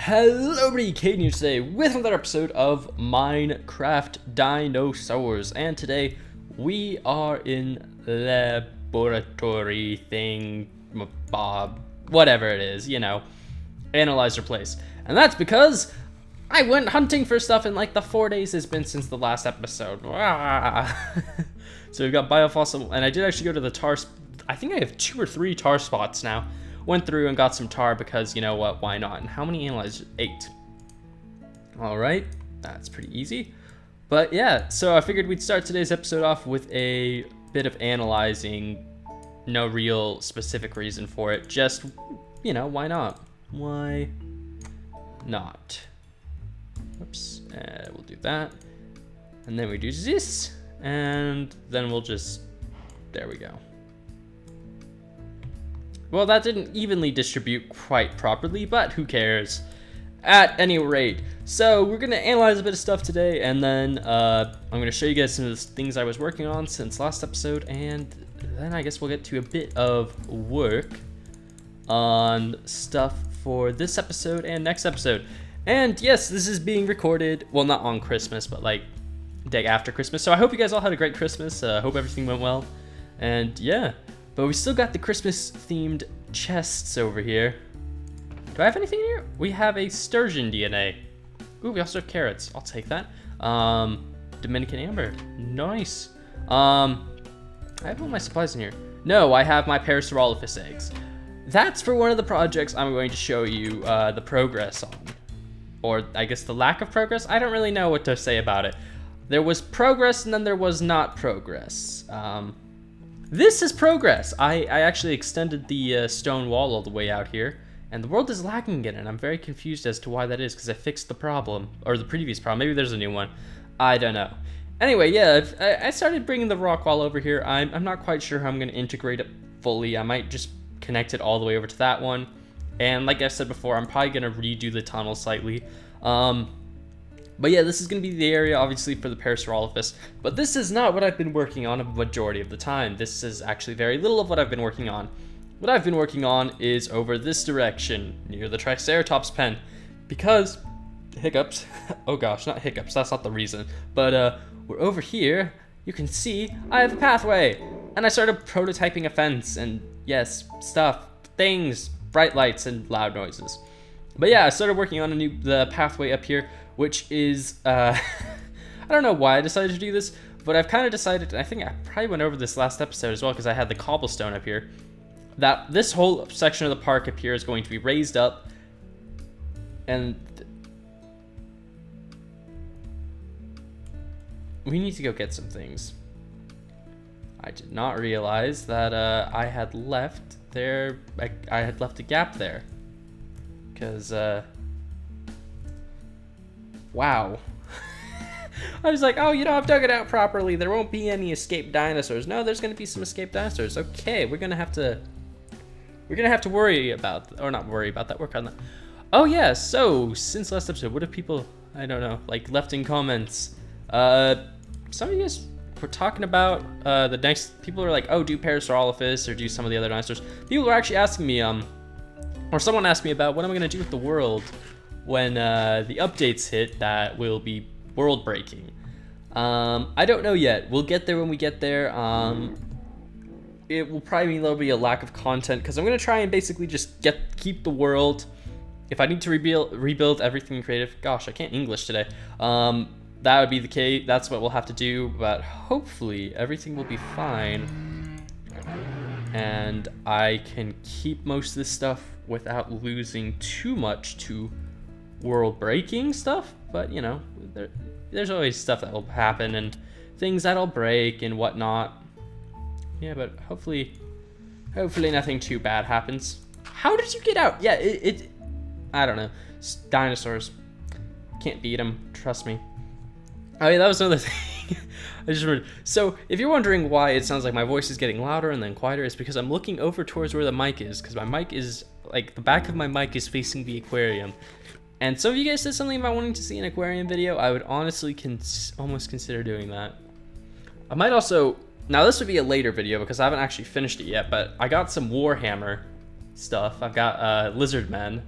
Hello everybody, Caden here today with another episode of Minecraft Dinosaurs, and today we are in laboratory thing, Bob, whatever it is, you know, analyzer place. And that's because I went hunting for stuff in like the 4 days it's been since the last episode. So we've got biofossil, and I did actually go to the tar, I think I have 2 or 3 tar spots now. Went through and got some tar because, you know what, why not? And how many analyzers? 8. Alright, that's pretty easy. But yeah, so I figured we'd start today's episode off with a bit of analyzing. No real specific reason for it, just, you know, why not? Why not? Oops, we'll do that. And then we do this, and then we'll just, there we go. Well, that didn't evenly distribute quite properly, but who cares? At any rate, so we're going to analyze a bit of stuff today, and then I'm going to show you guys some of the things I was working on since last episode, and then I guess we'll get to a bit of work on stuff for this episode and next episode. And yes, this is being recorded, well, not on Christmas, but like day after Christmas, so I hope you guys all had a great Christmas. Hope everything went well, and yeah. But we still got the Christmas-themed chests over here. Do I have anything in here? We have a sturgeon DNA. Ooh, we also have carrots. I'll take that. Dominican amber. Nice. I have all my supplies in here. No, I have my Parasaurolophus eggs. That's for one of the projects I'm going to show you the progress on. Or I guess the lack of progress? I don't really know what to say about it. There was progress and then there was not progress. This is progress. I actually extended the stone wall all the way out here, and the world is lagging again, and I'm very confused as to why that is, because I fixed the problem, or the previous problem. Maybe there's a new one. I don't know. Anyway, yeah, I started bringing the rock wall over here. I'm not quite sure how I'm going to integrate it fully. I might just connect it all the way over to that one, and like I said before, I'm probably going to redo the tunnel slightly. But yeah, this is going to be the area, obviously, for the Parasaurolophus. But this is not what I've been working on a majority of the time. This is actually very little of what I've been working on. What I've been working on is over this direction, near the Triceratops pen. Because, hiccups, oh gosh, not hiccups, that's not the reason. But we're over here, you can see I have a pathway. And I started prototyping a fence, and yes, stuff, things, bright lights, and loud noises. But yeah, I started working on the pathway up here, which is, I don't know why I decided to do this, but I've kind of decided, and I think I probably went over this last episode as well, because I had the cobblestone up here, that this whole section of the park up here is going to be raised up, and we need to go get some things. I did not realize that I had left there, I had left a gap there, because, wow. I was like, oh, you know, I've dug it out properly. There won't be any escaped dinosaurs. No, there's gonna be some escaped dinosaurs. Okay, we're gonna have to worry about, or not worry about that, work on that. Oh yeah, so since last episode, what have people, I don't know, like left in comments? Some of you guys were talking about the next, people are like, oh, do Parasaurolophus or do some of the other dinosaurs. People were actually asking me, or someone asked me about what am I gonna do with the world when the updates hit that will be world breaking. I don't know yet. We'll get there when we get there. It will probably mean there'll be a lack of content because I'm gonna try and basically just keep the world. If I need to rebuild everything creative, gosh, I can't English today. That would be the case. That's what we'll have to do. But hopefully everything will be fine, and I can keep most of this stuff without losing too much to world breaking stuff. But you know, there's always stuff that will happen and things that'll break and whatnot. Yeah, but hopefully nothing too bad happens. How did you get out? Yeah, I don't know. Dinosaurs, can't beat them, trust me. Oh yeah, that was another thing. I just remembered. So if you're wondering why it sounds like my voice is getting louder and then quieter, it's because I'm looking over towards where the mic is, because my mic is, like, the back of my mic is facing the aquarium. And some of you guys said something about wanting to see an aquarium video. I would honestly almost consider doing that. I might also, now this would be a later video because I haven't actually finished it yet, but I got some Warhammer stuff. I've got lizard men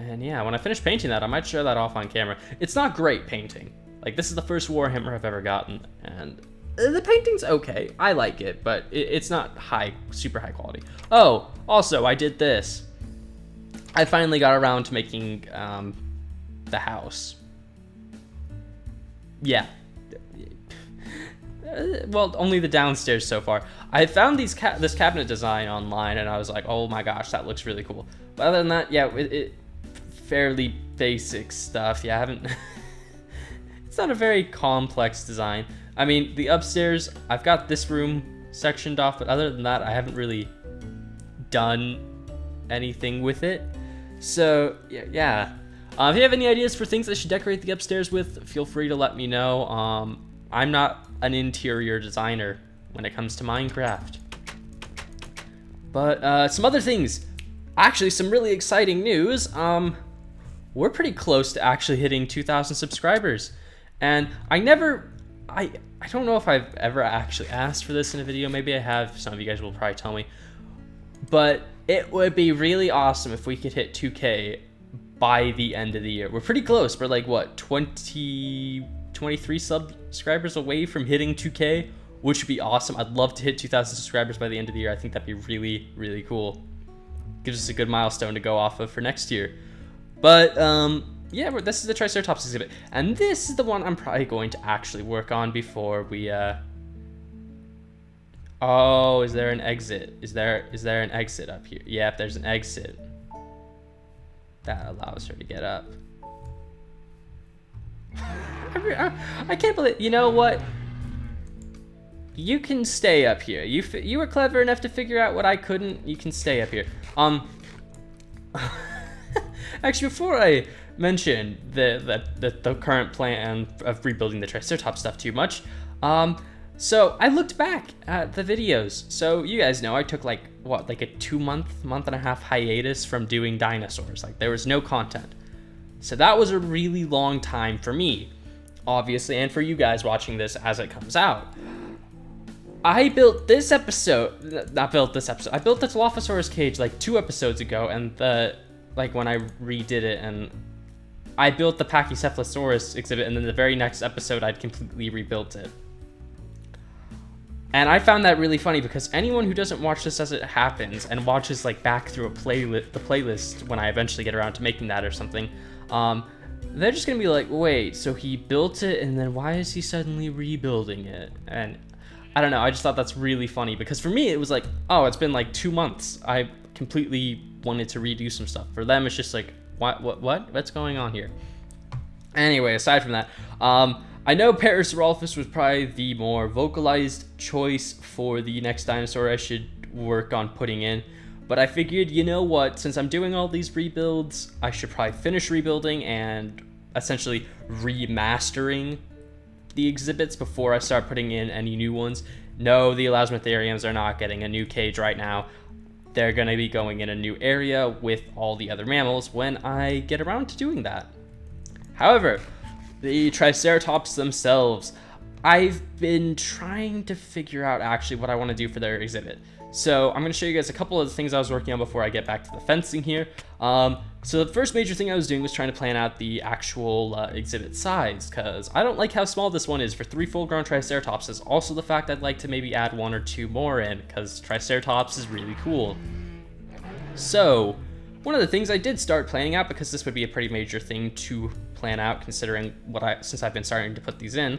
And yeah, when I finish painting that, I might show that off on camera. It's not great painting. Like, this is the first Warhammer I've ever gotten, and the painting's okay. I like it, but it's not super high quality. Oh, also, I did this. I finally got around to making the house. Yeah. Well, only the downstairs so far. I found this cabinet design online, and I was like, oh my gosh, that looks really cool. But other than that, yeah, it fairly basic stuff. Yeah, I haven't... It's not a very complex design. I mean, the upstairs, I've got this room sectioned off, but other than that, I haven't really done anything with it. So, yeah. If you have any ideas for things I should decorate the upstairs with, feel free to let me know. I'm not an interior designer when it comes to Minecraft. But some other things. Actually, some really exciting news. We're pretty close to actually hitting 2,000 subscribers. And I don't know if I've ever actually asked for this in a video. Maybe I have. Some of you guys will probably tell me. But it would be really awesome if we could hit 2K by the end of the year. We're pretty close. We're like, what, 23 subscribers away from hitting 2K, which would be awesome. I'd love to hit 2,000 subscribers by the end of the year. I think that'd be really, really cool. Gives us a good milestone to go off of for next year. But, yeah, this is the Triceratops exhibit. And this is the one I'm probably going to actually work on before we, Oh, is there an exit? Is there an exit up here? Yep, there's an exit. That allows her to get up. I can't believe, you know what? You can stay up here. You were clever enough to figure out what I couldn't. You can stay up here. Actually, before I mention the current plan of rebuilding the Triceratops stuff too much, so I looked back at the videos. So you guys know I took like a 2-month, month and a half hiatus from doing Dinosaurs. Like, there was no content. So that was a really long time for me, obviously, and for you guys watching this as it comes out. I built this episode, I built the Dilophosaurus cage like 2 episodes ago, and when I redid it, and I built the Pachycephalosaurus exhibit, and then the very next episode I'd completely rebuilt it. And I found that really funny because anyone who doesn't watch this as it happens and watches like back through the playlist when I eventually get around to making that or something, they're just gonna be like, wait, so he built it and then why is he suddenly rebuilding it? And I don't know, I just thought that's really funny because for me it was like, oh, it's been like 2 months. I completely wanted to redo some stuff. For them, it's just like, what's going on here? Anyway, aside from that, I know Parasaurolophus was probably the more vocalized choice for the next dinosaur I should work on putting in, but I figured, you know what, since I'm doing all these rebuilds, I should probably finish rebuilding and essentially remastering the exhibits before I start putting in any new ones. No, the Elasmotheriums are not getting a new cage right now. They're going to be going in a new area with all the other mammals when I get around to doing that. However, the Triceratops themselves, I've been trying to figure out actually what I want to do for their exhibit. So I'm going to show you guys a couple of the things I was working on before I get back to the fencing here. So the first major thing I was doing was trying to plan out the actual exhibit size, because I don't like how small this one is for 3 full-grown Triceratops. Is also the fact I'd like to maybe add 1 or 2 more in, because Triceratops is really cool. So one of the things I did start planning out, because this would be a pretty major thing to plan out considering since I've been starting to put these in,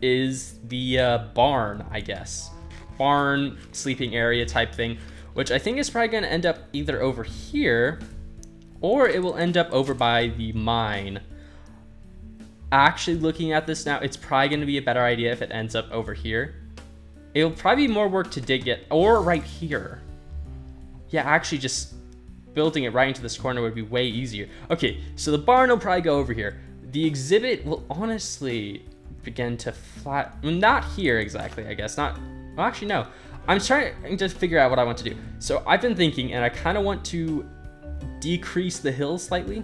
is the barn, I guess. Barn, sleeping area type thing, which I think is probably going to end up either over here or it will end up over by the mine. Actually, looking at this now, it's probably going to be a better idea if it ends up over here. It'll probably be more work to dig it, or right here. Yeah, actually just building it right into this corner would be way easier. Okay, so the barn will probably go over here. The exhibit will honestly begin to not here exactly, I guess. Well, actually, no. I'm trying to figure out what I want to do. So I've been thinking, and I kind of want to decrease the hill slightly.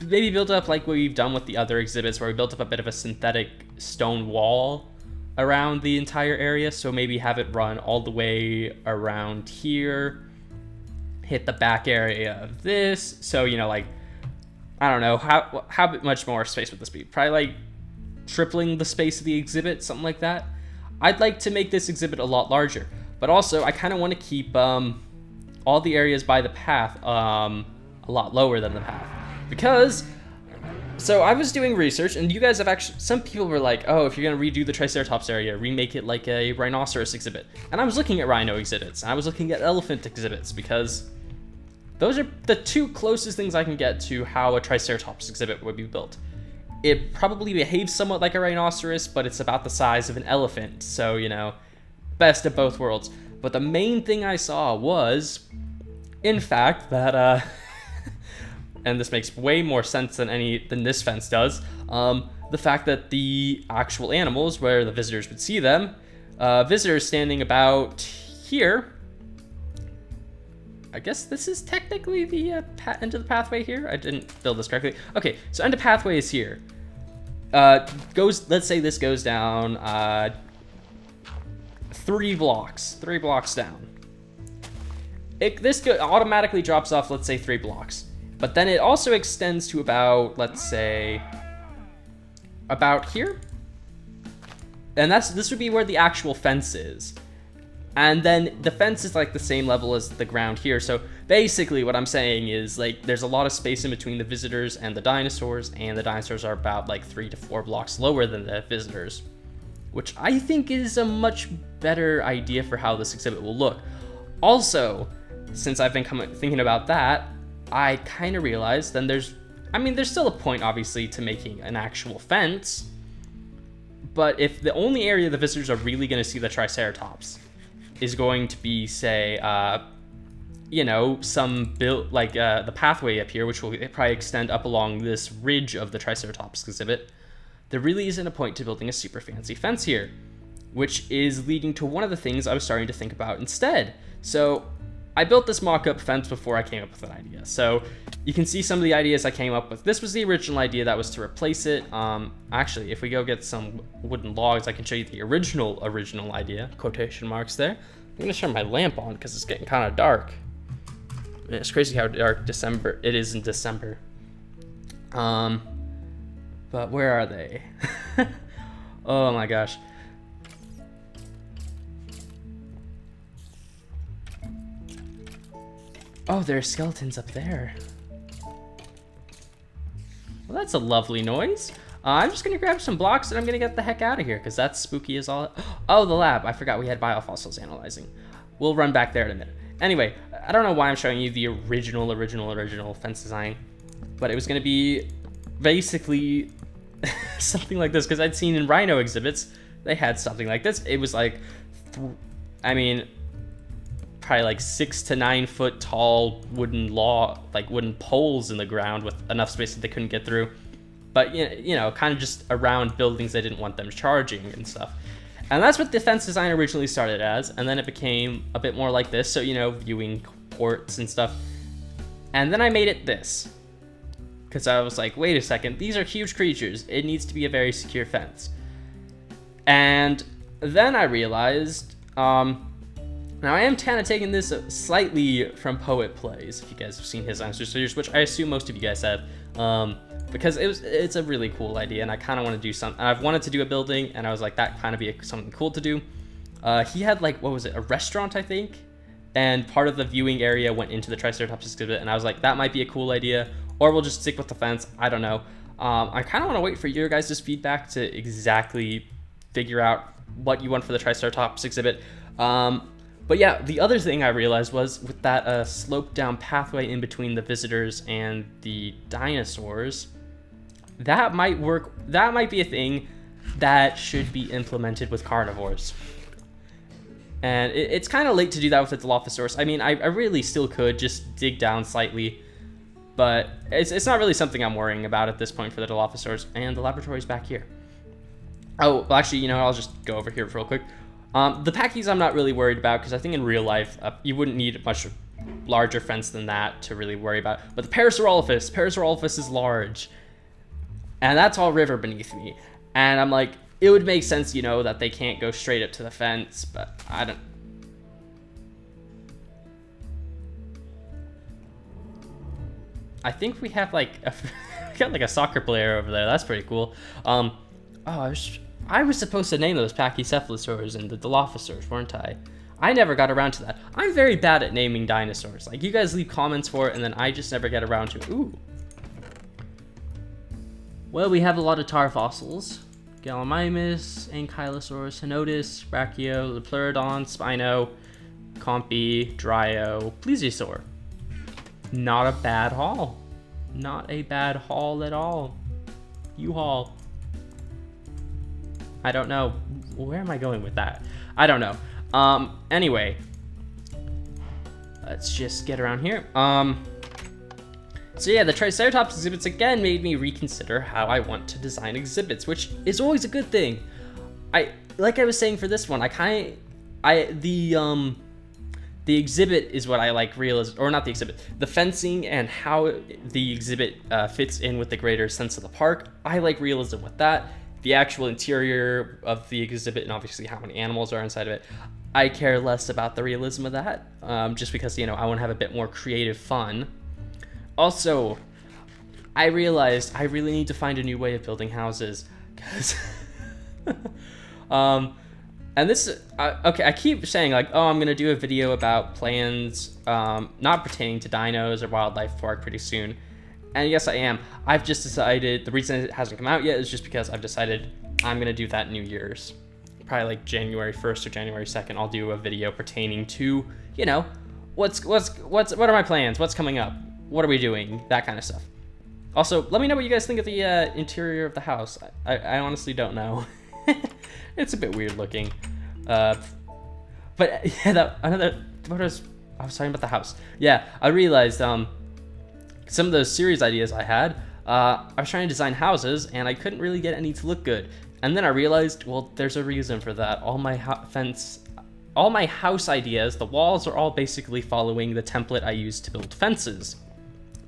Maybe build up like what we've done with the other exhibits, where we built up a bit of a synthetic stone wall around the entire area. So maybe have it run all the way around here hit the back area of this. So, you know, like, I don't know, how much more space would this be? Probably like tripling the space of the exhibit, something like that. I'd like to make this exhibit a lot larger, but also I kind of want to keep all the areas by the path a lot lower than the path, because so I was doing research, and you guys have actually, some people were like, oh, if you're gonna redo the Triceratops area, remake it like a rhinoceros exhibit. And I was looking at rhino exhibits, and I was looking at elephant exhibits, because those are the two closest things I can get to how a Triceratops exhibit would be built. It probably behaves somewhat like a rhinoceros, but it's about the size of an elephant, so, you know, best of both worlds. But the main thing I saw was, in fact, that, and this makes way more sense than this fence does, the fact that the actual animals, where the visitors would see them, visitors standing about here. I guess this is technically the end of the pathway here. I didn't build this correctly. Okay, so end of pathway is here. Let's say this goes down 3 blocks down. This automatically drops off, let's say 3 blocks. But then it also extends to about, let's say, about here. And this would be where the actual fence is. And then the fence is like the same level as the ground here. So basically what I'm saying is, like, there's a lot of space in between the visitors and the dinosaurs, and the dinosaurs are about like 3 to 4 blocks lower than the visitors, which I think is a much better idea for how this exhibit will look. Also, since I've been thinking about that, I kind of realized then there's still a point obviously to making an actual fence, but if the only area the visitors are really going to see the Triceratops is going to be, say, you know, some built like the pathway up here, which will probably extend up along this ridge of the Triceratops exhibit, there really isn't a point to building a super fancy fence here, which is leading to one of the things I was starting to think about instead. So I built this mock-up fence before I came up with an idea. So you can see some of the ideas I came up with. This was the original idea that was to replace it. Actually, if we go get some wooden logs, I can show you the original idea, quotation marks there. I'm gonna turn my lamp on because it's getting kind of dark. Man, it's crazy how dark it is in December. But where are they? Oh my gosh. Oh, there are skeletons up there. Well, that's a lovely noise. I'm just gonna grab some blocks and I'm gonna get the heck out of here because that's spooky as all. Oh, the lab. I forgot we had biofossils analyzing. We'll run back there in a minute. Anyway, I don't know why I'm showing you the original fence design, but it was gonna be basically something like this, because I'd seen in rhino exhibits, they had something like this. It was like, probably like 6 to 9 foot tall wooden poles in the ground with enough space that they couldn't get through. But, you know, kind of just around buildings they didn't want them charging and stuff. And that's what the fence design originally started as, and then it became a bit more like this, so, you know, viewing ports and stuff. And then I made it this, because I was like, wait a second, these are huge creatures. It needs to be a very secure fence. And then I realized, now I am kind of taking this slightly from Poet Plays, if you guys have seen his Dinosaurs, which I assume most of you guys have, because it's a really cool idea, and I kind of want to do something. I've wanted to do a building, and I was like, that kind of be something cool to do. He had like, what was it, a restaurant, I think? And part of the viewing area went into the Triceratops exhibit, and I was like, that might be a cool idea, or we'll just stick with the fence, I don't know. I kind of want to wait for your guys' feedback to exactly figure out what you want for the Triceratops exhibit. But yeah, the other thing I realized was with that sloped down pathway in between the visitors and the dinosaurs, that might work. That might be a thing that should be implemented with carnivores. And it's kind of late to do that with the Dilophosaurus. I mean, I really still could just dig down slightly, but it's not really something I'm worrying about at this point for the Dilophosaurus. And the laboratory's back here. Oh, well, actually, you know, I'll just go over here real quick. The Packies I'm not really worried about, because I think in real life, you wouldn't need a much larger fence than that to really worry about. But the Parasaurolophus is large. And that's all river beneath me. And I'm like, it would make sense, you know, that they can't go straight up to the fence, but I don't... I think we have like we got like a soccer player over there. That's pretty cool. Oh, I was supposed to name those Pachycephalosaurs and the Dilophosaurs, weren't I? I never got around to that. I'm very bad at naming dinosaurs. Like, you guys leave comments for it, and then I just never get around to it. Ooh. Well, we have a lot of tar fossils. Gallimimus, Ankylosaurus, Henotus, Brachio, Lepleurodon, Spino, Compy, Dryo, Plesiosaur. Not a bad haul. Not a bad haul at all. U-Haul. I don't know. Where am I going with that? I don't know. Anyway. Let's just get around here. So yeah, the Triceratops exhibits again made me reconsider how I want to design exhibits, which is always a good thing. Like I was saying for this one, the exhibit is what I like realism, or not the exhibit, the fencing and how the exhibit fits in with the greater sense of the park. I like realism with that. The actual interior of the exhibit and obviously how many animals are inside of it, I care less about the realism of that, just because, you know, I want to have a bit more creative fun. Also, I realized I really need to find a new way of building houses, because and this, okay, I keep saying like, oh, I'm gonna do a video about plans not pertaining to dinos or wildlife park pretty soon. And yes, I am. I've just decided, the reason it hasn't come out yet is just because I've decided I'm gonna do that New Year's. Probably like January 1st or January 2nd, I'll do a video pertaining to, you know, what are my plans? What's coming up? What are we doing? That kind of stuff. Also, let me know what you guys think of the interior of the house. I honestly don't know. It's a bit weird looking. But yeah, I was talking about the house. Yeah, I realized some of those series ideas I had, I was trying to design houses and I couldn't really get any to look good. And then I realized, well, there's a reason for that. All my house ideas, the walls are all basically following the template I use to build fences,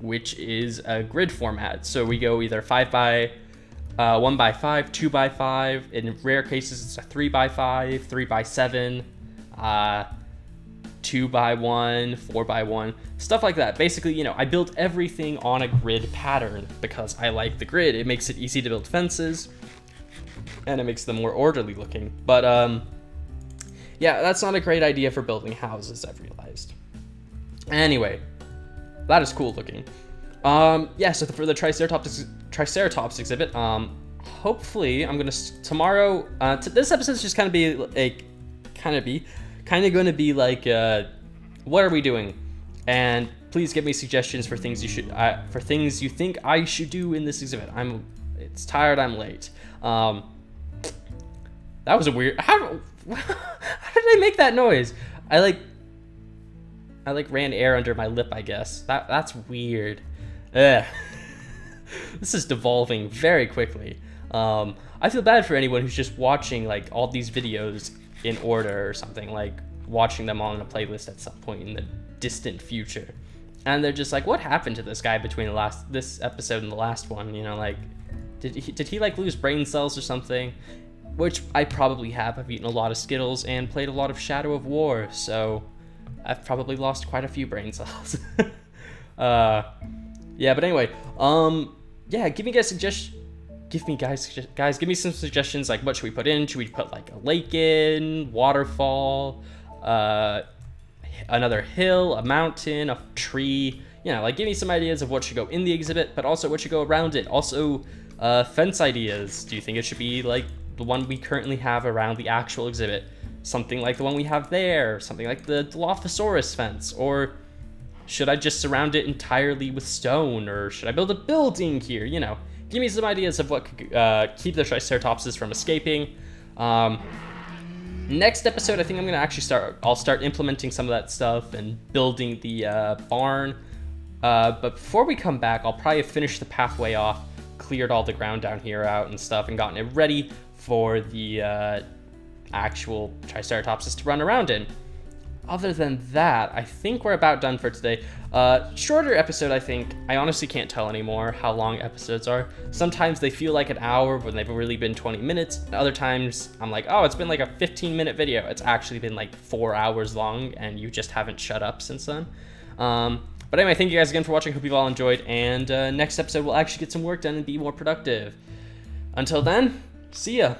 which is a grid format. So we go either 5 by 1 by 5, 2 by 5. In rare cases, it's a 3 by 5, 3 by 7, 2 by 1, 4 by 1, stuff like that. Basically, you know, I built everything on a grid pattern because I like the grid. It makes it easy to build fences and it makes them more orderly looking. But yeah, that's not a great idea for building houses, I've realized. Anyway, that is cool looking. Yeah, so for the Triceratops exhibit, hopefully I'm gonna tomorrow. This episode's just kind of going to be like, what are we doing? And please give me suggestions for things you think I should do in this exhibit. It's tired. I'm late. That was a weird. How did I make that noise? I ran air under my lip, I guess. That's weird. Ugh. This is devolving very quickly. I feel bad for anyone who's just watching like all these videos in order or something, like watching them all in a playlist at some point in the distant future. And they're just like, what happened to this guy between this episode and the last one? You know, like, did he like lose brain cells or something? Which I probably have. I've eaten a lot of Skittles and played a lot of Shadow of War, so I've probably lost quite a few brain cells. Yeah, but anyway, yeah, give me some suggestions, like what should we put in? Should we put like a lake in, waterfall, another hill, a mountain, a tree? You know, like give me some ideas of what should go in the exhibit, but also what should go around it. Also, fence ideas. Do you think it should be like the one we currently have around the actual exhibit? Something like the one we have there, something like the Dilophosaurus fence, or should I just surround it entirely with stone, or should I build a building here? You know, give me some ideas of what could keep the Triceratopses from escaping. Next episode, I think I'm gonna actually I'll start implementing some of that stuff and building the barn. But before we come back, I'll probably finish the pathway off, cleared all the ground down here out and stuff, and gotten it ready for the actual Triceratopses to run around in. Other than that, I think we're about done for today. Shorter episode, I think. I honestly can't tell anymore how long episodes are. Sometimes they feel like an hour when they've really been 20 minutes. Other times, I'm like, oh, it's been like a 15-minute video. It's actually been like 4 hours long, and you just haven't shut up since then. But anyway, thank you guys again for watching. Hope you've all enjoyed, and next episode we'll actually get some work done and be more productive. Until then, see ya.